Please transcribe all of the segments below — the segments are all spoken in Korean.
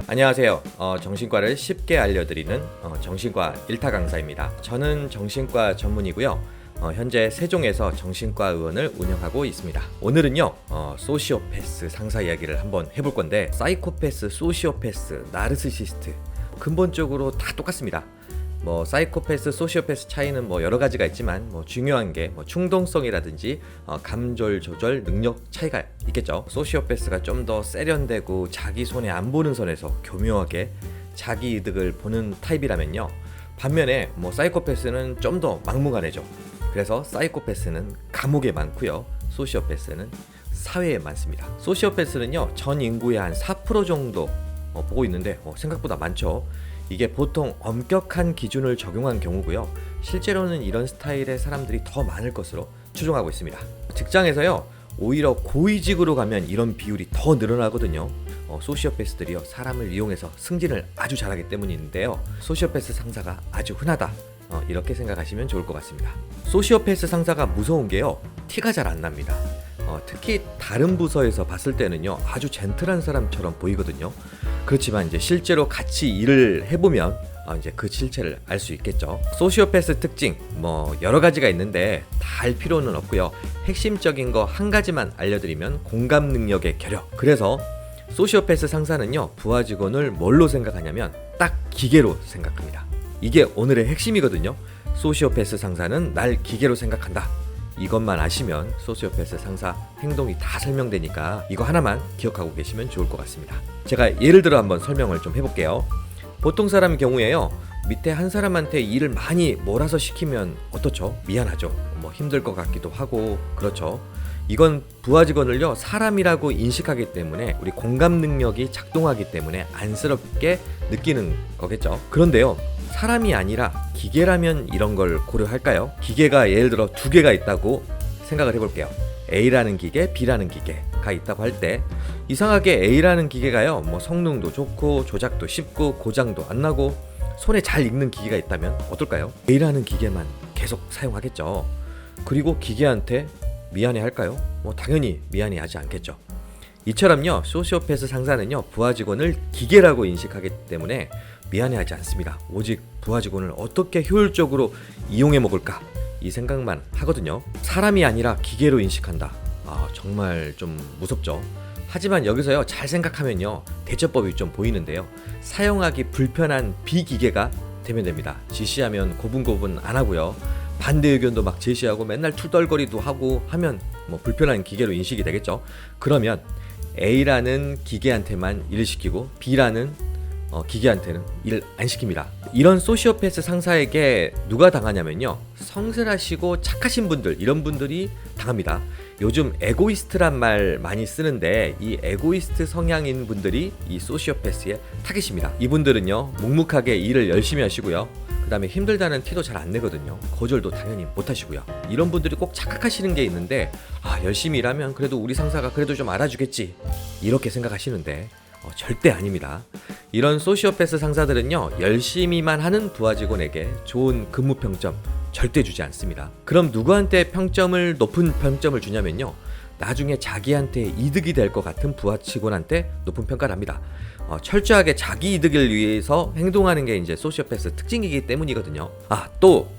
안녕하세요. 정신과를 쉽게 알려드리는 정신과 1타 강사입니다. 저는 정신과 전문이고요. 현재 세종에서 정신과 의원을 운영하고 있습니다. 오늘은요, 소시오패스 상사 이야기를 한번 해볼 건데, 사이코패스, 소시오패스, 나르시시스트 근본적으로 다 똑같습니다. 사이코패스, 소시오패스 차이는 여러 가지가 있지만 중요한 게 충동성이라든지 감정 조절 능력 차이가 있겠죠. 소시오패스가 좀 더 세련되고 자기 손에 안 보는 선에서 교묘하게 자기 이득을 보는 타입이라면요, 반면에 사이코패스는 좀 더 막무가내죠. 그래서 사이코패스는 감옥에 많고요, 소시오패스는 사회에 많습니다. 소시오패스는요, 전 인구의 한 4% 정도 보고 있는데 생각보다 많죠. 이게 보통 엄격한 기준을 적용한 경우고요. 실제로는 이런 스타일의 사람들이 더 많을 것으로 추정하고 있습니다. 직장에서요, 오히려 고위직으로 가면 이런 비율이 더 늘어나거든요. 소시오패스들이요, 사람을 이용해서 승진을 아주 잘하기 때문인데요. 소시오패스 상사가 아주 흔하다, 이렇게 생각하시면 좋을 것 같습니다. 소시오패스 상사가 무서운 게요, 티가 잘 안 납니다. 특히 다른 부서에서 봤을 때는요, 아주 젠틀한 사람처럼 보이거든요. 그렇지만 이제 실제로 같이 일을 해보면 이제 그 실체를 알 수 있겠죠. 소시오패스 특징 여러 가지가 있는데 다 알 필요는 없고요. 핵심적인 거 한 가지만 알려드리면 공감 능력의 결여. 그래서 소시오패스 상사는요, 부하 직원을 뭘로 생각하냐면 딱 기계로 생각합니다. 이게 오늘의 핵심이거든요. 소시오패스 상사는 날 기계로 생각한다. 이것만 아시면 소시오패스 상사 행동이 다 설명되니까 이거 하나만 기억하고 계시면 좋을 것 같습니다. 제가 예를 들어 한번 설명을 좀 해볼게요. 보통 사람 경우에요, 밑에 한 사람한테 일을 많이 몰아서 시키면 어떻죠? 미안하죠. 힘들 것 같기도 하고 그렇죠. 이건 부하 직원을요, 사람이라고 인식하기 때문에 우리 공감 능력이 작동하기 때문에 안쓰럽게 느끼는 거겠죠. 그런데요, 사람이 아니라 기계라면 이런 걸 고려할까요? 기계가 예를 들어 두 개가 있다고 생각을 해볼게요. A라는 기계, B라는 기계가 있다고 할 때, 이상하게 A라는 기계가요, 성능도 좋고 조작도 쉽고 고장도 안 나고 손에 잘 익는 기계가 있다면 어떨까요? A라는 기계만 계속 사용하겠죠. 그리고 기계한테 미안해 할까요? 당연히 미안해 하지 않겠죠. 이처럼요, 소시오패스 상사는요, 부하 직원을 기계라고 인식하기 때문에 미안해하지 않습니다. 오직 부하 직원을 어떻게 효율적으로 이용해 먹을까, 이 생각만 하거든요. 사람이 아니라 기계로 인식한다. 정말 좀 무섭죠. 하지만 여기서요, 잘 생각하면요, 대처법이 좀 보이는데요. 사용하기 불편한 비기계가 되면 됩니다. 지시하면 고분고분 안 하고요. 반대 의견도 막 제시하고 맨날 투덜거리도 하고 하면 불편한 기계로 인식이 되겠죠. 그러면 A라는 기계한테만 일을 시키고 B라는 기계한테는 일 안 시킵니다. 이런 소시오패스 상사에게 누가 당하냐면요, 성실하시고 착하신 분들, 이런 분들이 당합니다. 요즘 에고이스트란 말 많이 쓰는데 이 에고이스트 성향인 분들이 이 소시오패스의 타깃입니다. 이분들은요, 묵묵하게 일을 열심히 하시고요, 그 다음에 힘들다는 티도 잘 안 내거든요. 거절도 당연히 못 하시고요. 이런 분들이 꼭 착각하시는 게 있는데, 열심히 일하면 그래도 우리 상사가 그래도 좀 알아주겠지, 이렇게 생각하시는데 절대 아닙니다. 이런 소시오패스 상사들은요, 열심히만 하는 부하 직원에게 좋은 근무 평점 절대 주지 않습니다. 그럼 누구한테 높은 평점을 주냐면요, 나중에 자기한테 이득이 될 것 같은 부하 직원한테 높은 평가를 합니다. 철저하게 자기 이득을 위해서 행동하는 게 이제 소시오패스 특징이기 때문이거든요. 또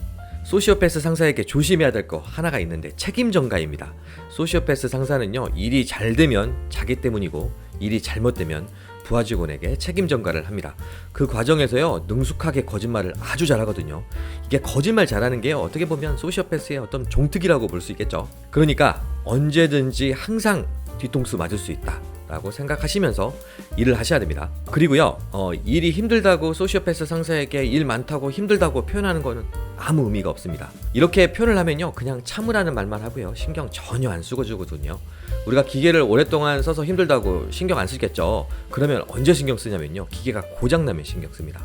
소시오패스 상사에게 조심해야 될 거 하나가 있는데 책임 전가입니다. 소시오패스 상사는요, 일이 잘 되면 자기 때문이고 일이 잘못되면 부하 직원에게 책임 전가를 합니다. 그 과정에서요, 능숙하게 거짓말을 아주 잘하거든요. 이게 거짓말 잘하는 게 어떻게 보면 소시오패스의 어떤 종특이라고 볼 수 있겠죠. 그러니까 언제든지 항상 뒤통수 맞을 수 있다 라고 생각하시면서 일을 하셔야 됩니다. 그리고요, 일이 힘들다고 소시오패스 상사에게 일 많다고 힘들다고 표현하는 거는 아무 의미가 없습니다. 이렇게 표현을 하면요, 그냥 참으라는 말만 하고요, 신경 전혀 안 쓰고 주거든요. 우리가 기계를 오랫동안 써서 힘들다고 신경 안 쓰겠죠. 그러면 언제 신경 쓰냐면요, 기계가 고장나면 신경 씁니다.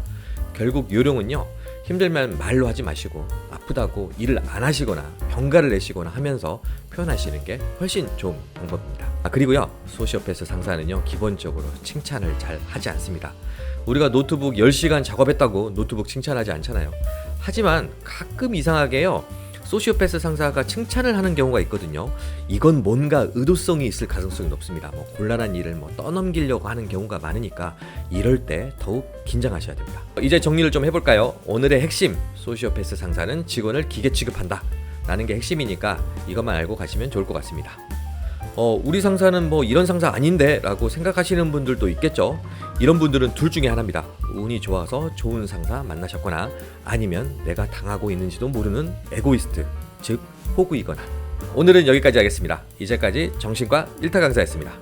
결국 요령은요, 힘들면 말로 하지 마시고 아프다고 일을 안 하시거나 병가를 내시거나 하면서 표현하시는 게 훨씬 좋은 방법입니다. 그리고요, 소시오패스 상사는요, 기본적으로 칭찬을 잘 하지 않습니다. 우리가 노트북 10시간 작업했다고 노트북 칭찬하지 않잖아요. 하지만 가끔 이상하게요, 소시오패스 상사가 칭찬을 하는 경우가 있거든요. 이건 뭔가 의도성이 있을 가능성이 높습니다. 곤란한 일을 떠넘기려고 하는 경우가 많으니까 이럴 때 더욱 긴장하셔야 됩니다. 이제 정리를 좀 해볼까요? 오늘의 핵심, 소시오패스 상사는 직원을 기계 취급한다 라는 게 핵심이니까 이것만 알고 가시면 좋을 것 같습니다. 우리 상사는 이런 상사 아닌데 라고 생각하시는 분들도 있겠죠. 이런 분들은 둘 중에 하나입니다. 운이 좋아서 좋은 상사 만나셨거나 아니면 내가 당하고 있는지도 모르는 에고이스트, 즉 호구이거나. 오늘은 여기까지 하겠습니다. 이제까지 정신과 1타 강사였습니다.